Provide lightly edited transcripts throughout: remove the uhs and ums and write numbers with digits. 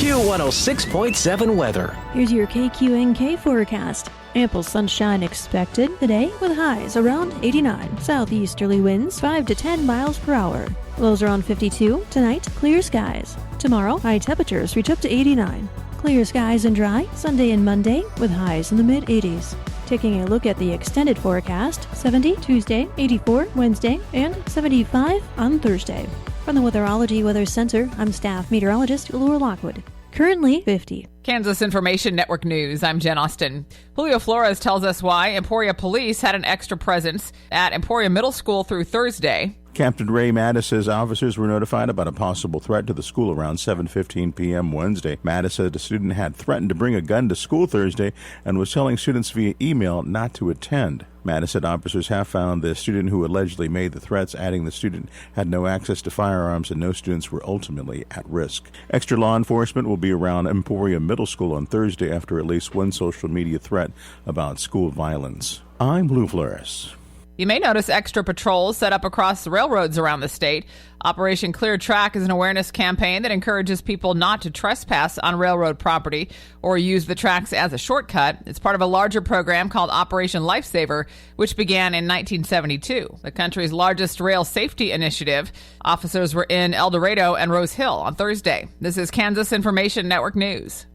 Q106.7 weather. Here's your KQNK forecast. Ample sunshine expected today with highs around 89. Southeasterly winds 5 to 10 miles per hour. Lows around 52. Tonight, clear skies. Tomorrow, high temperatures reach up to 89. Clear skies and dry Sunday and Monday with highs in the mid-80s. Taking a look at the extended forecast, 70 Tuesday, 84 Wednesday, and 75 on Thursday. From the Weatherology Weather Center, I'm staff meteorologist Laura Lockwood. Currently 50. Kansas Information Network News, I'm Jen Austin. Julio Flores tells us why Emporia police had an extra presence at Emporia Middle School through Thursday. Captain Ray Mattis says officers were notified about a possible threat to the school around 7:15 p.m. Wednesday. Mattis said a student had threatened to bring a gun to school Thursday and was telling students via email not to attend. Mattis said officers have found the student who allegedly made the threats, adding the student had no access to firearms and no students were ultimately at risk. Extra law enforcement will be around Emporia Middle School on Thursday after at least one social media threat about school violence. I'm Lou Flores. You may notice extra patrols set up across the railroads around the state. Operation Clear Track is an awareness campaign that encourages people not to trespass on railroad property or use the tracks as a shortcut. It's part of a larger program called Operation Lifesaver, which began in 1972, the country's largest rail safety initiative. Officers were in El Dorado and Rose Hill on Thursday. This is Kansas Information Network News.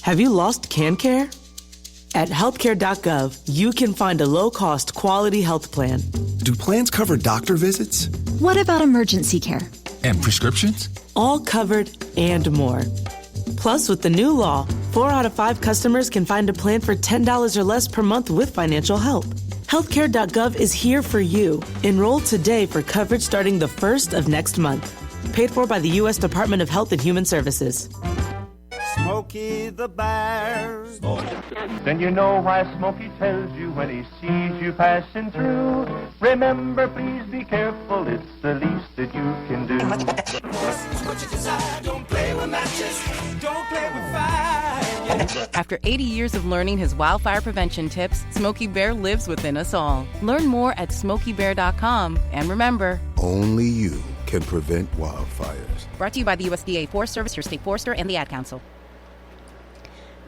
Have you lost CanCare? At healthcare.gov, you can find a low-cost, quality health plan. Do plans cover doctor visits? What about emergency care? And prescriptions? All covered and more. Plus, with the new law, 4 out of 5 customers can find a plan for $10 or less per month with financial help. Healthcare.gov is here for you. Enroll today for coverage starting the 1st of next month. Paid for by the U.S. Department of Health and Human Services. Smokey the Bear. Then you know why Smokey tells you when he sees you passing through. Remember, please be careful, it's the least that you can do. What you desire, don't play with matches, don't play with fire. After 80 years of learning his wildfire prevention tips, Smokey Bear lives within us all. Learn more at SmokeyBear.com. And remember, only you can prevent wildfires. Brought to you by the USDA Forest Service, your state forester, and the Ad Council.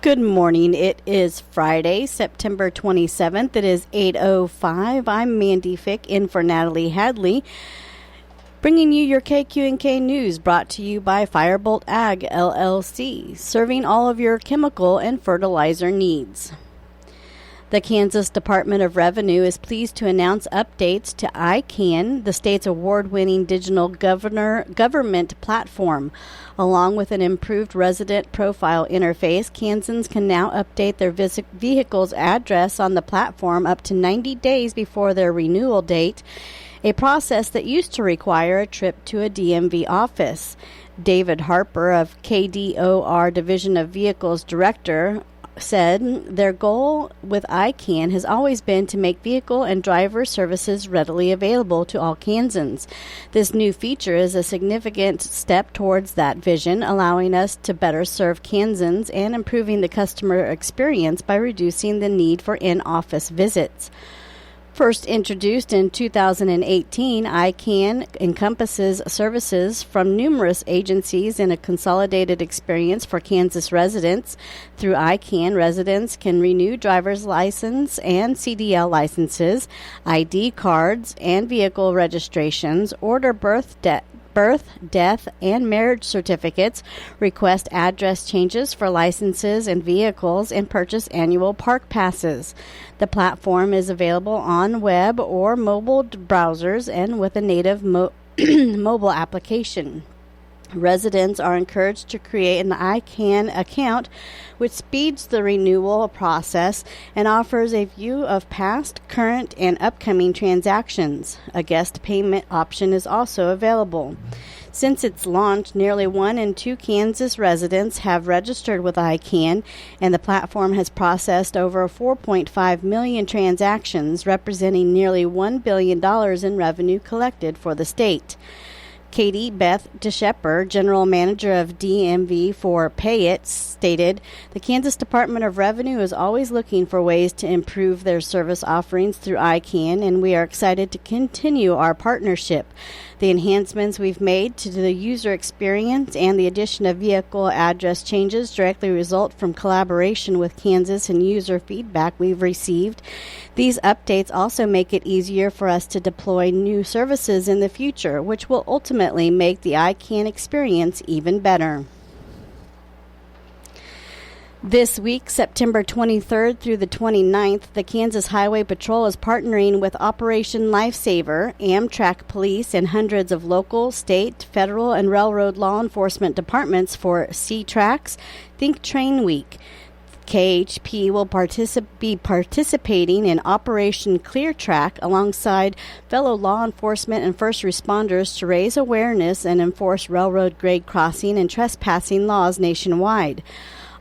Good morning. It is Friday, September 27th. It is 8:05. I'm Mandy Fick in for Natalie Hadley, bringing you your KQNK news brought to you by Firebolt Ag LLC, serving all of your chemical and fertilizer needs. The Kansas Department of Revenue is pleased to announce updates to ICANN, the state's award-winning digital government platform. Along with an improved resident profile interface, Kansans can now update their vehicle's address on the platform up to 90 days before their renewal date, a process that used to require a trip to a DMV office. David Harper of KDOR Division of Vehicles Director said their goal with ICANN has always been to make vehicle and driver services readily available to all Kansans. This new feature is a significant step towards that vision, allowing us to better serve Kansans and improving the customer experience by reducing the need for in-office visits. First introduced in 2018, ICANN encompasses services from numerous agencies in a consolidated experience for Kansas residents. Through ICANN, residents can renew driver's license and CDL licenses, ID cards, and vehicle registrations, order birth, death, and marriage certificates, request address changes for licenses and vehicles, and purchase annual park passes. The platform is available on web or mobile browsers and with a native mobile application. Residents are encouraged to create an ICANN account, which speeds the renewal process and offers a view of past, current, and upcoming transactions. A guest payment option is also available. Since its launch, nearly 1 in 2 Kansas residents have registered with ICANN, and the platform has processed over 4.5 million transactions, representing nearly $1 billion in revenue collected for the state. Katie Beth DeShepper, General Manager of DMV for Pay It, stated, "The Kansas Department of Revenue is always looking for ways to improve their service offerings through ICANN, and we are excited to continue our partnership. The enhancements we've made to the user experience and the addition of vehicle address changes directly result from collaboration with Kansas and user feedback we've received. These updates also make it easier for us to deploy new services in the future, which will ultimately make the ICANN experience even better." This week, September 23rd through the 29th, the Kansas Highway Patrol is partnering with Operation Lifesaver, Amtrak Police, and hundreds of local, state, federal, and railroad law enforcement departments for C-Tracks Think Train Week. KHP will be participating in Operation Clear Track alongside fellow law enforcement and first responders to raise awareness and enforce railroad grade crossing and trespassing laws nationwide.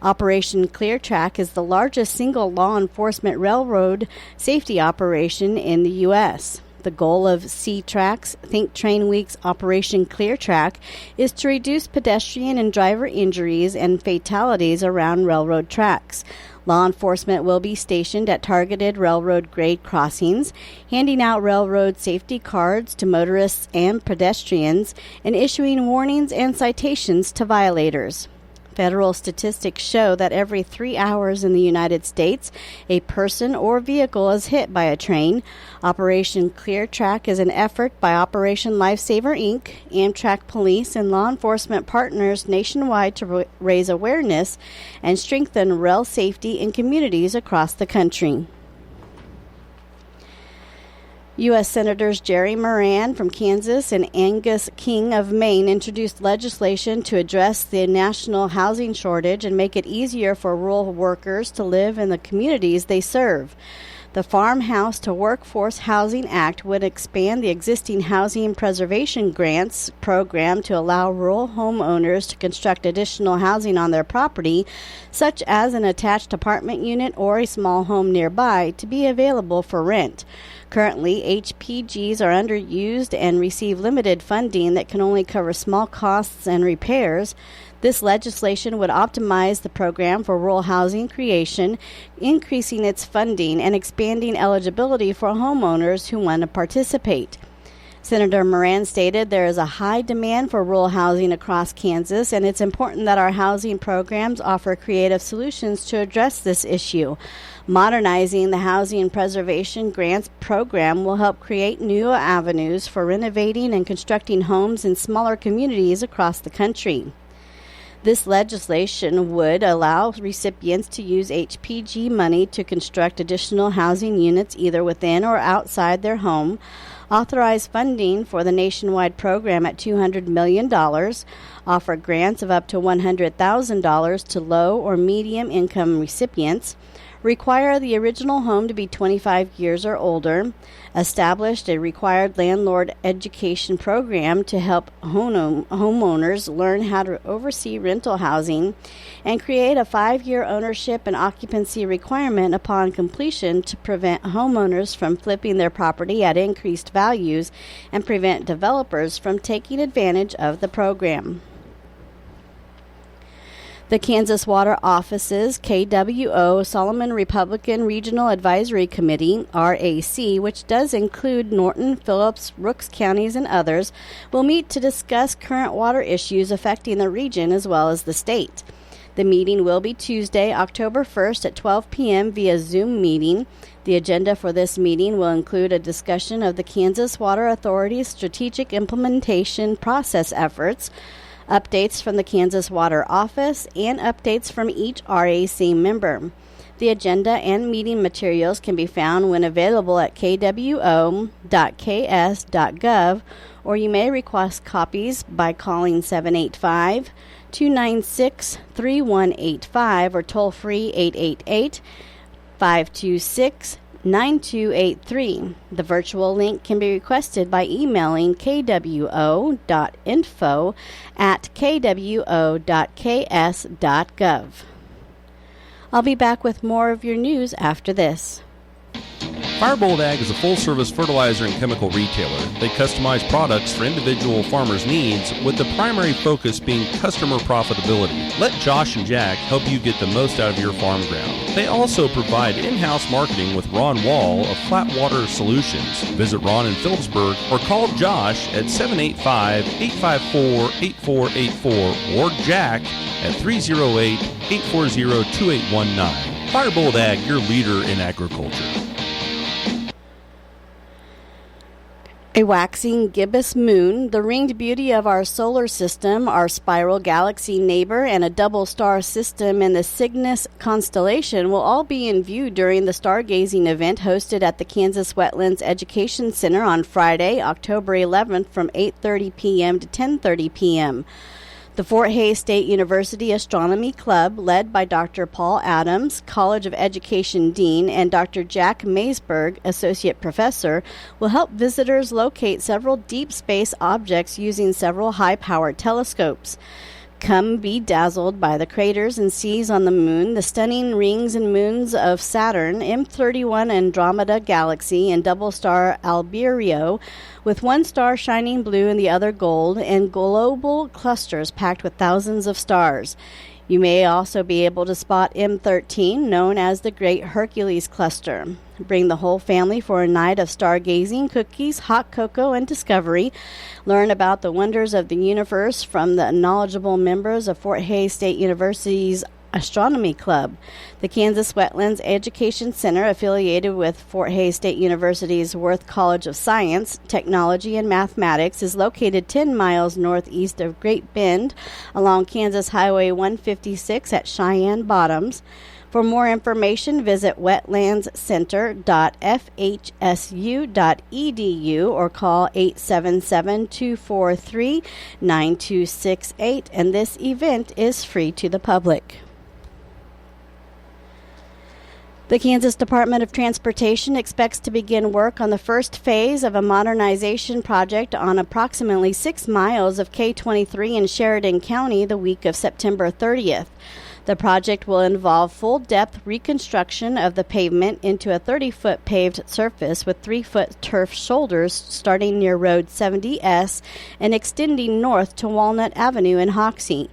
Operation Clear Track is the largest single law enforcement railroad safety operation in the U.S. The goal of C-Tracks Think Train Week's Operation Clear Track is to reduce pedestrian and driver injuries and fatalities around railroad tracks. Law enforcement will be stationed at targeted railroad grade crossings, handing out railroad safety cards to motorists and pedestrians, and issuing warnings and citations to violators. Federal statistics show that every 3 hours in the United States, a person or vehicle is hit by a train. Operation Clear Track is an effort by Operation Lifesaver, Inc., Amtrak Police, and law enforcement partners nationwide to raise awareness and strengthen rail safety in communities across the country. U.S. Senators Jerry Moran from Kansas and Angus King of Maine introduced legislation to address the national housing shortage and make it easier for rural workers to live in the communities they serve. The Farmhouse to Workforce Housing Act would expand the existing Housing Preservation Grants program to allow rural homeowners to construct additional housing on their property, such as an attached apartment unit or a small home nearby, to be available for rent. Currently, HPGs are underused and receive limited funding that can only cover small costs and repairs. This legislation would optimize the program for rural housing creation, increasing its funding and expanding eligibility for homeowners who want to participate. Senator Moran stated there is a high demand for rural housing across Kansas, and it's important that our housing programs offer creative solutions to address this issue. Modernizing the Housing Preservation Grants program will help create new avenues for renovating and constructing homes in smaller communities across the country. This legislation would allow recipients to use HPG money to construct additional housing units either within or outside their home, authorize funding for the nationwide program at $200 million, offer grants of up to $100,000 to low or medium income recipients, require the original home to be 25 years or older, established a required landlord education program to help homeowners learn how to oversee rental housing, and create a 5-year ownership and occupancy requirement upon completion to prevent homeowners from flipping their property at increased values and prevent developers from taking advantage of the program. The Kansas Water Office's KWO Solomon Republican Regional Advisory Committee, RAC, which does include Norton, Phillips, Rooks counties, and others, will meet to discuss current water issues affecting the region as well as the state. The meeting will be Tuesday, October 1st at 12 p.m. via Zoom meeting. The agenda for this meeting will include a discussion of the Kansas Water Authority's strategic implementation process efforts, updates from the Kansas Water Office, and updates from each RAC member. The agenda and meeting materials can be found when available at kwo.ks.gov, or you may request copies by calling 785-296-3185 or toll-free 888-526-9283. The virtual link can be requested by emailing kwo.info@kwo.ks.gov. I'll be back with more of your news after this. Firebolt Ag is a full-service fertilizer and chemical retailer. They customize products for individual farmers' needs, with the primary focus being customer profitability. Let Josh and Jack help you get the most out of your farm ground. They also provide in-house marketing with Ron Wall of Flatwater Solutions. Visit Ron in Phillipsburg or call Josh at 785-854-8484 or Jack at 308-840-2819. Firebolt Ag, your leader in agriculture. A waxing gibbous moon, the ringed beauty of our solar system, our spiral galaxy neighbor, and a double star system in the Cygnus constellation will all be in view during the stargazing event hosted at the Kansas Wetlands Education Center on Friday, October 11th from 8:30 p.m. to 10:30 p.m. The Fort Hays State University Astronomy Club, led by Dr. Paul Adams, College of Education Dean, and Dr. Jack Maysberg, Associate Professor, will help visitors locate several deep space objects using several high-powered telescopes. Come be dazzled by the craters and seas on the moon, the stunning rings and moons of Saturn, M31 Andromeda Galaxy, and double star Albireo, with one star shining blue and the other gold, and global clusters packed with thousands of stars. You may also be able to spot M13, known as the Great Hercules Cluster. Bring the whole family for a night of stargazing, cookies, hot cocoa, and discovery. Learn about the wonders of the universe from the knowledgeable members of Fort Hays State University's Astronomy Club. The Kansas Wetlands Education Center, affiliated with Fort Hays State University's Worth College of Science, Technology, and Mathematics, is located 10 miles northeast of Great Bend along Kansas Highway 156 at Cheyenne Bottoms. For more information, visit wetlandscenter.fhsu.edu or call 877-243-9268, and this event is free to the public. The Kansas Department of Transportation expects to begin work on the first phase of a modernization project on approximately 6 miles of K23 in Sheridan County the week of September 30th. The project will involve full-depth reconstruction of the pavement into a 30-foot paved surface with 3-foot turf shoulders starting near Road 70S and extending north to Walnut Avenue in Hoxie.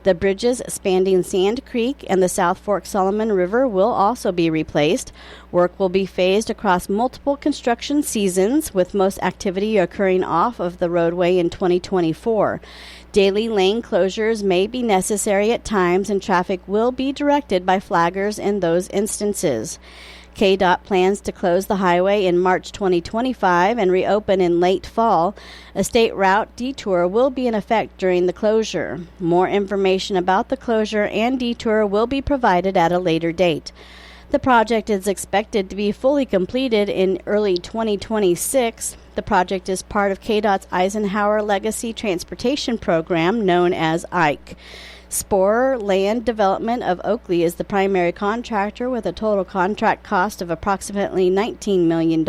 The bridges spanning Sand Creek and the South Fork Solomon River will also be replaced. Work will be phased across multiple construction seasons, with most activity occurring off of the roadway in 2024. Daily lane closures may be necessary at times, and traffic will be directed by flaggers in those instances. KDOT plans to close the highway in March 2025 and reopen in late fall. A state route detour will be in effect during the closure. More information about the closure and detour will be provided at a later date. The project is expected to be fully completed in early 2026. The project is part of KDOT's Eisenhower Legacy Transportation Program, known as EIC. Sporer Land Development of Oakley is the primary contractor with a total contract cost of approximately $19 million.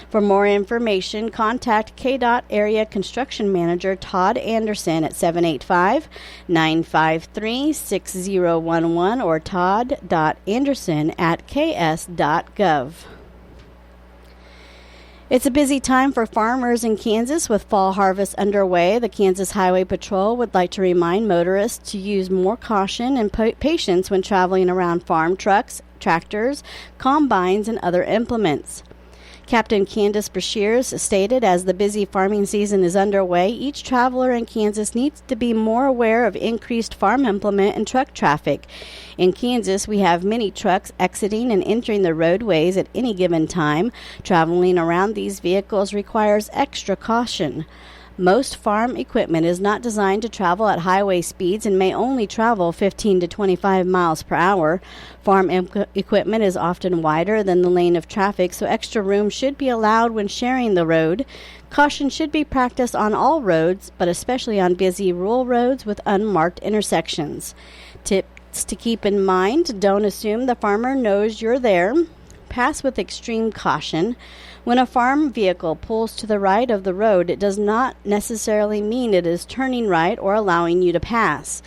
For more information, contact KDOT Area Construction Manager Todd Anderson at 785-953-6011 or todd.anderson@ks.gov. It's a busy time for farmers in Kansas with fall harvest underway. The Kansas Highway Patrol would like to remind motorists to use more caution and patience when traveling around farm trucks, tractors, combines, and other implements. Captain Candace Brashears stated, as the busy farming season is underway, each traveler in Kansas needs to be more aware of increased farm implement and truck traffic. In Kansas, we have many trucks exiting and entering the roadways at any given time. Traveling around these vehicles requires extra caution. Most farm equipment is not designed to travel at highway speeds and may only travel 15 to 25 miles per hour. Farm equipment is often wider than the lane of traffic, so extra room should be allowed when sharing the road. Caution should be practiced on all roads, but especially on busy rural roads with unmarked intersections. Tips to keep in mind: don't assume the farmer knows you're there. Pass with extreme caution. When a farm vehicle pulls to the right of the road, it does not necessarily mean it is turning right or allowing you to pass.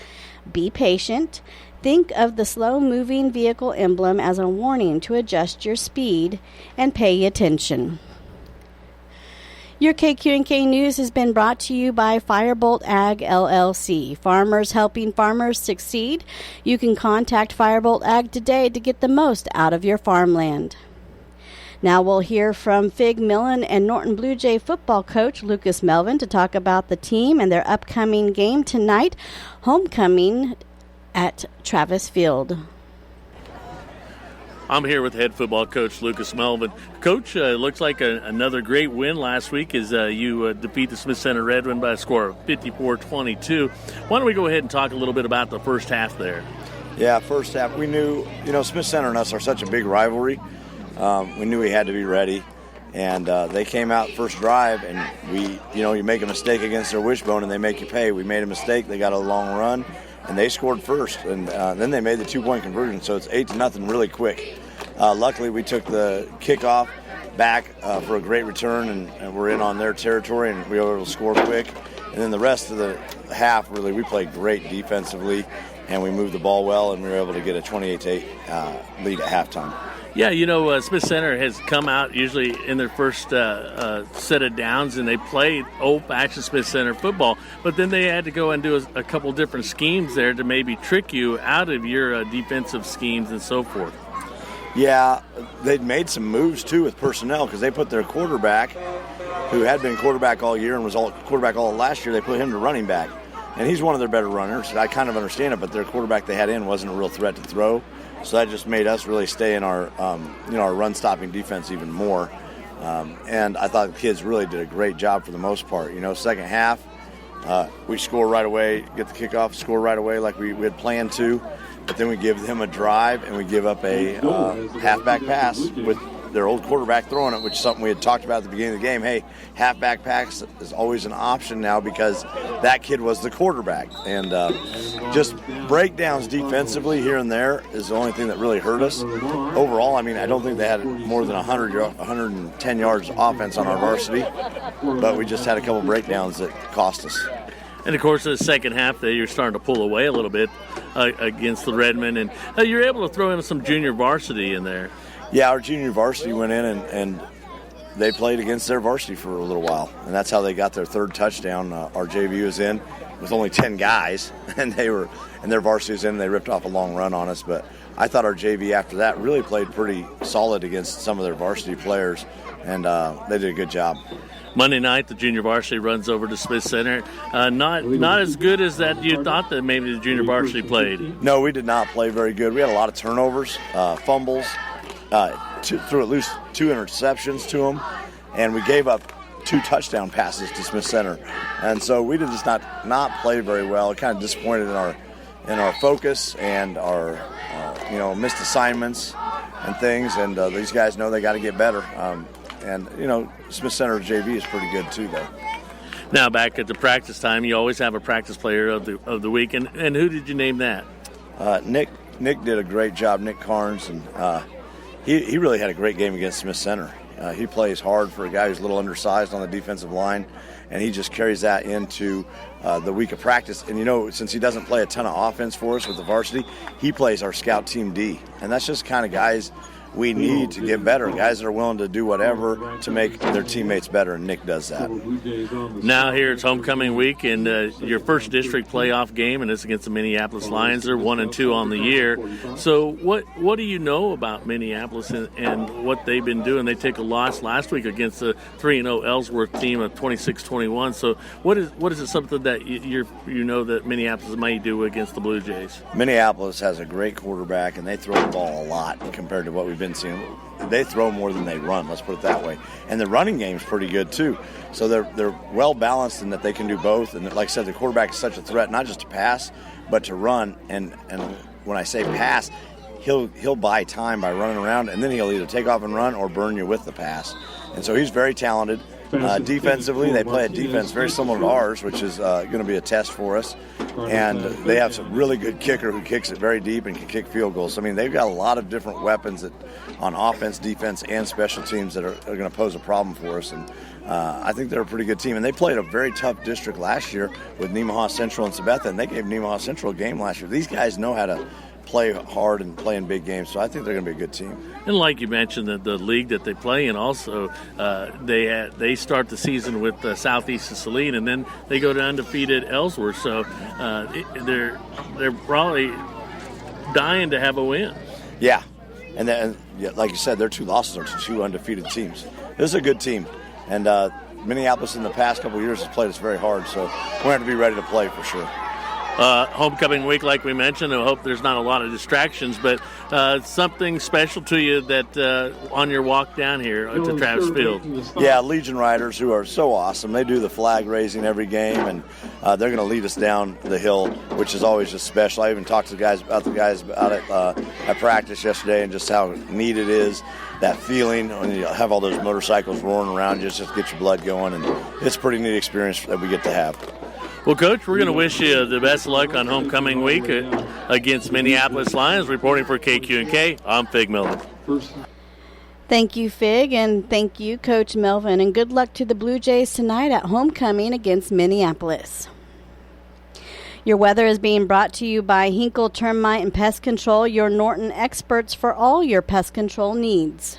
Be patient. Think of the slow-moving vehicle emblem as a warning to adjust your speed and pay attention. Your KQNK News has been brought to you by Firebolt Ag LLC, farmers helping farmers succeed. You can contact Firebolt Ag today to get the most out of your farmland. Now we'll hear from Fig Millen and Norton Blue Jay football coach Lucas Melvin to talk about the team and their upcoming game tonight, homecoming at Travis Field. I'm here with head football coach Lucas Melvin. Coach, looks like another great win last week as you defeat the Smith Center Redmen by a score of 54-22. Why don't we go ahead and talk a little bit about the first half there? Yeah, first half, we knew, Smith Center and us are such a big rivalry. We knew we had to be ready. And they came out first drive, and you make a mistake against their wishbone and they make you pay. We made a mistake. They got a long run. And they scored first, and then they made the 2-point conversion, so it's 8-0 really quick. Luckily, we took the kickoff back for a great return, and we're in on their territory, and we were able to score quick. And then the rest of the half, really, we played great defensively, and we moved the ball well, and we were able to get a 28-8 lead at halftime. Yeah, Smith Center has come out usually in their first set of downs, and they played old-fashioned Smith Center football. But then they had to go and do a couple different schemes there to maybe trick you out of your defensive schemes and so forth. Yeah, they'd made some moves, too, with personnel because they put their quarterback, who had been quarterback all year and was quarterback all last year, they put him to running back. And he's one of their better runners. I kind of understand it, but their quarterback they had in wasn't a real threat to throw. So that just made us really stay in our run-stopping defense even more. And I thought the kids really did a great job for the most part. Second half, we score right away, get the kickoff, score right away like we had planned to. But then we give them a drive, and we give up a halfback pass with their old quarterback throwing it, which is something we had talked about at the beginning of the game. Hey, halfback pass is always an option now because that kid was the quarterback. And just breakdowns defensively here and there is the only thing that really hurt us. Overall, I don't think they had more than 110 yards offense on our varsity, but we just had a couple breakdowns that cost us. And, of course, in the second half there, you're starting to pull away a little bit against the Redmen, and you're able to throw in some junior varsity in there. Yeah, our junior varsity went in and they played against their varsity for a little while, and that's how they got their third touchdown. Our JV was in with only 10 guys, and their varsity was in, and they ripped off a long run on us. But I thought our JV after that really played pretty solid against some of their varsity players, and they did a good job. Monday night, the junior varsity runs over to Smith Center. Not as good as that you thought that maybe the junior varsity played. No, we did not play very good. We had a lot of turnovers, fumbles, threw at least 2 interceptions to them, and we gave up 2 touchdown passes to Smith Center. And so we did just not play very well. Kind of disappointed in our focus and our missed assignments and things. And these guys know they got to get better. And Smith Center JV is pretty good too, though. Now back at the practice time, you always have a practice player of the week, and who did you name that? Nick did a great job. Nick Carnes, and he really had a great game against Smith Center. He plays hard for a guy who's a little undersized on the defensive line, and he just carries that into the week of practice. And, since he doesn't play a ton of offense for us with the varsity, he plays our scout team D. And that's just kind of guys we need to get better, guys that are willing to do whatever to make their teammates better, and Nick does that. Now here it's homecoming week, and your first district playoff game, and it's against the Minneapolis Lions. They're 1-2 on the year. So what do you know about Minneapolis and what they've been doing? They take a loss last week against the 3-0 Ellsworth team of 26-21. So what is it something that you know that Minneapolis might do against the Blue Jays? Minneapolis has a great quarterback, and they throw the ball a lot compared to what we've been seeing. They throw more than they run, let's put it that way. And the running game's pretty good too. So they're well balanced in that they can do both. And like I said, the quarterback is such a threat, not just to pass, but to run. And when I say pass, he'll buy time by running around, and then he'll either take off and run or burn you with the pass. And so he's very talented. Defensively, they play a defense very similar to ours, which is going to be a test for us. And they have some really good kicker who kicks it very deep and can kick field goals. So, they've got a lot of different weapons on offense, defense, and special teams that are going to pose a problem for us. And I think they're a pretty good team. And they played a very tough district last year with Nemaha Central and Sabetha, and they gave Nemaha Central a game last year. These guys know how to play hard and play in big games. So I think they're going to be a good team. And like you mentioned, the league that they play in also, they start the season with Southeast of Saline, and then they go to undefeated Ellsworth. So they're probably dying to have a win. Yeah. And then, like you said, their 2 losses are to 2 undefeated teams. This is a good team. And Minneapolis in the past couple of years has played us very hard, so we're going to have to be ready to play for sure. Homecoming week, like we mentioned, I hope there's not a lot of distractions, but something special to you that on your walk down here to Travis Field. Yeah, Legion Riders, who are so awesome. They do the flag raising every game, and they're going to lead us down the hill, which is always just special. I even talked to the guys about it at practice yesterday, and just how neat it is, that feeling when you have all those motorcycles roaring around you, just to get your blood going, and it's a pretty neat experience that we get to have. Well, Coach, we're going to wish you the best of luck on homecoming week against Minneapolis Lions. Reporting for KQNK, I'm Fig Melvin. Thank you, Fig, and thank you, Coach Melvin, and good luck to the Blue Jays tonight at homecoming against Minneapolis. Your weather is being brought to you by Hinkle Termite and Pest Control, your Norton experts for all your pest control needs.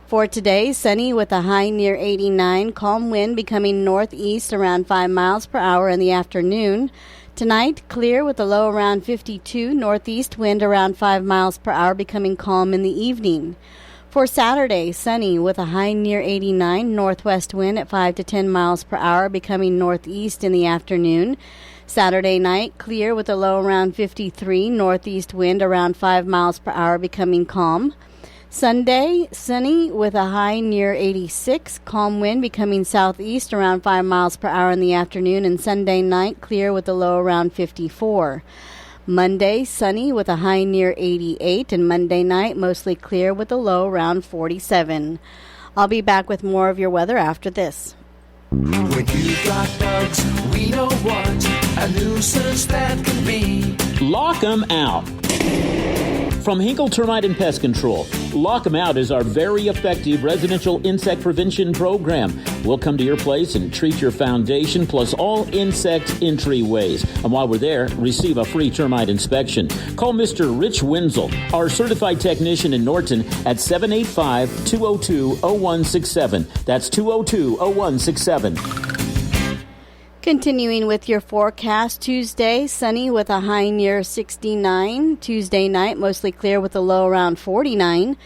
For today, sunny with a high near 89, calm wind becoming northeast around 5 miles per hour in the afternoon. Tonight, clear with a low around 52, northeast wind around 5 miles per hour becoming calm in the evening. For Saturday, sunny with a high near 89, northwest wind at 5 to 10 miles per hour becoming northeast in the afternoon. Saturday night, clear with a low around 53, northeast wind around 5 miles per hour becoming calm. Sunday, sunny with a high near 86, calm wind becoming southeast around 5 miles per hour in the afternoon, and Sunday night, clear with a low around 54. Monday, sunny with a high near 88, and Monday night, mostly clear with a low around 47. I'll be back with more of your weather after this. When you got bugs, we know what a nuisance that can be. Lock 'em out. From Hinkle Termite and Pest Control, Lock 'em Out is our very effective residential insect prevention program. We'll come to your place and treat your foundation plus all insect entryways. And while we're there, receive a free termite inspection. Call Mr. Rich Wenzel, our certified technician in Norton, at 785-202-0167. That's 202-0167. Continuing with your forecast, Tuesday, sunny with a high near 69. Tuesday night, mostly clear with a low around 49.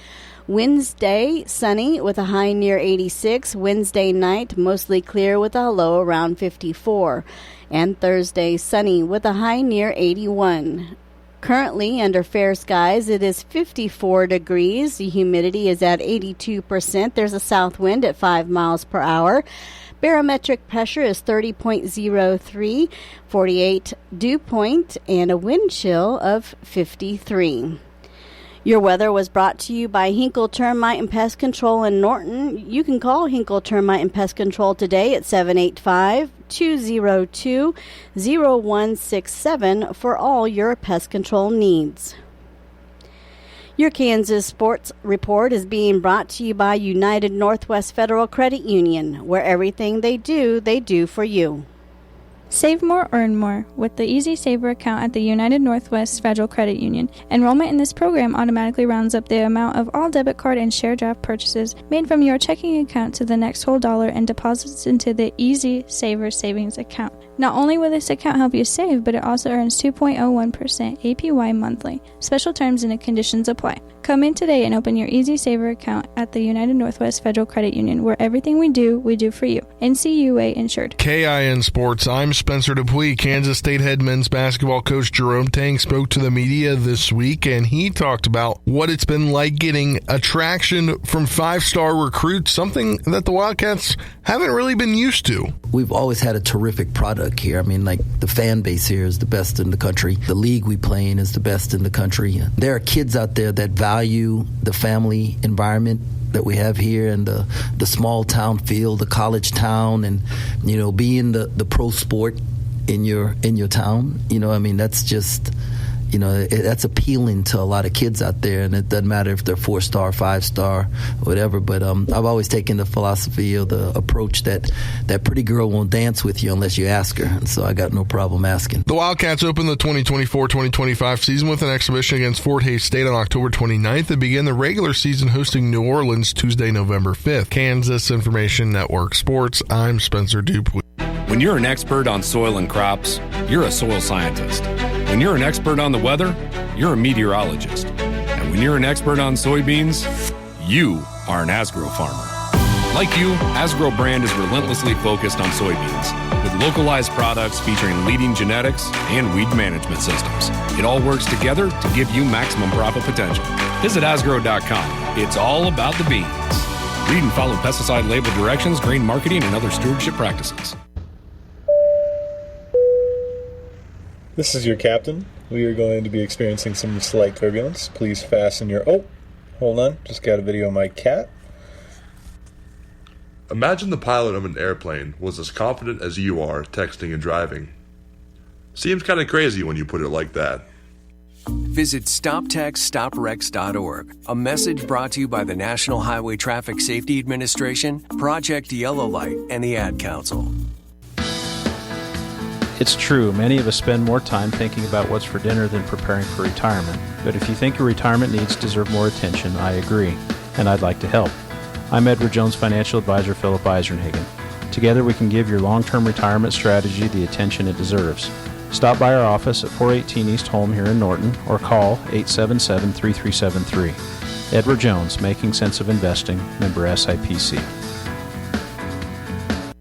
Wednesday, sunny with a high near 86. Wednesday night, mostly clear with a low around 54. And Thursday, sunny with a high near 81. Currently, under fair skies, it is 54 degrees. The humidity is at 82%. There's a south wind at 5 miles per hour. Barometric pressure is 30.03, 48 dew point, and a wind chill of 53. Your weather was brought to you by Hinkle Termite and Pest Control in Norton. You can call Hinkle Termite and Pest Control today at 785-202-0167 for all your pest control needs. Your Kansas Sports Report is being brought to you by United Northwest Federal Credit Union, where everything they do for you. Save more, earn more with the Easy Saver account at the United Northwest Federal Credit Union. Enrollment in this program automatically rounds up the amount of all debit card and share draft purchases made from your checking account to the next whole dollar and deposits into the Easy Saver savings account. Not only will this account help you save, but it also earns 2.01% APY monthly. Special terms and conditions apply. Come in today and open your Easy Saver account at the United Northwest Federal Credit Union, where everything we do for you. NCUA insured. KIN Sports, I'm Spencer Dupuis. Kansas State head men's basketball coach Jerome Tang spoke to the media this week, and he talked about what it's been like getting attraction from five-star recruits, something that the Wildcats haven't really been used to. We've always had a terrific product here. I mean, like, the fan base here is the best in the country. The league we play in is the best in the country. There are kids out there that value the family environment that we have here, and the small town feel, the college town, and being the pro sport in your town. I mean, that's just that's appealing to a lot of kids out there, and it doesn't matter if they're 4-star, 5-star, whatever. But I've always taken the philosophy or the approach that pretty girl won't dance with you unless you ask her, and so I got no problem asking. The Wildcats open the 2024-2025 season with an exhibition against Fort Hays State on October 29th and begin the regular season hosting New Orleans Tuesday, November 5th. Kansas Information Network Sports, I'm Spencer Dupuis. When you're an expert on soil and crops, you're a soil scientist. When you're an expert on the weather, you're a meteorologist. And when you're an expert on soybeans, you are an Asgrow farmer. Like you, Asgrow brand is relentlessly focused on soybeans, with localized products featuring leading genetics and weed management systems. It all works together to give you maximum profit potential. Visit Asgrow.com. It's all about the beans. Read and follow pesticide label directions, grain marketing, and other stewardship practices. This is your captain. We are going to be experiencing some slight turbulence. Please fasten your... Oh, hold on. Just got a video of my cat. Imagine the pilot of an airplane was as confident as you are texting and driving. Seems kind of crazy when you put it like that. Visit StopTextStopWrecks.org. A message brought to you by the National Highway Traffic Safety Administration, Project Yellow Light, and the Ad Council. It's true, many of us spend more time thinking about what's for dinner than preparing for retirement. But if you think your retirement needs deserve more attention, I agree, and I'd like to help. I'm Edward Jones Financial Advisor Philip Eisenhagen. Together we can give your long-term retirement strategy the attention it deserves. Stop by our office at 418 East Holm here in Norton or call 877-3373. Edward Jones, Making Sense of Investing, member SIPC.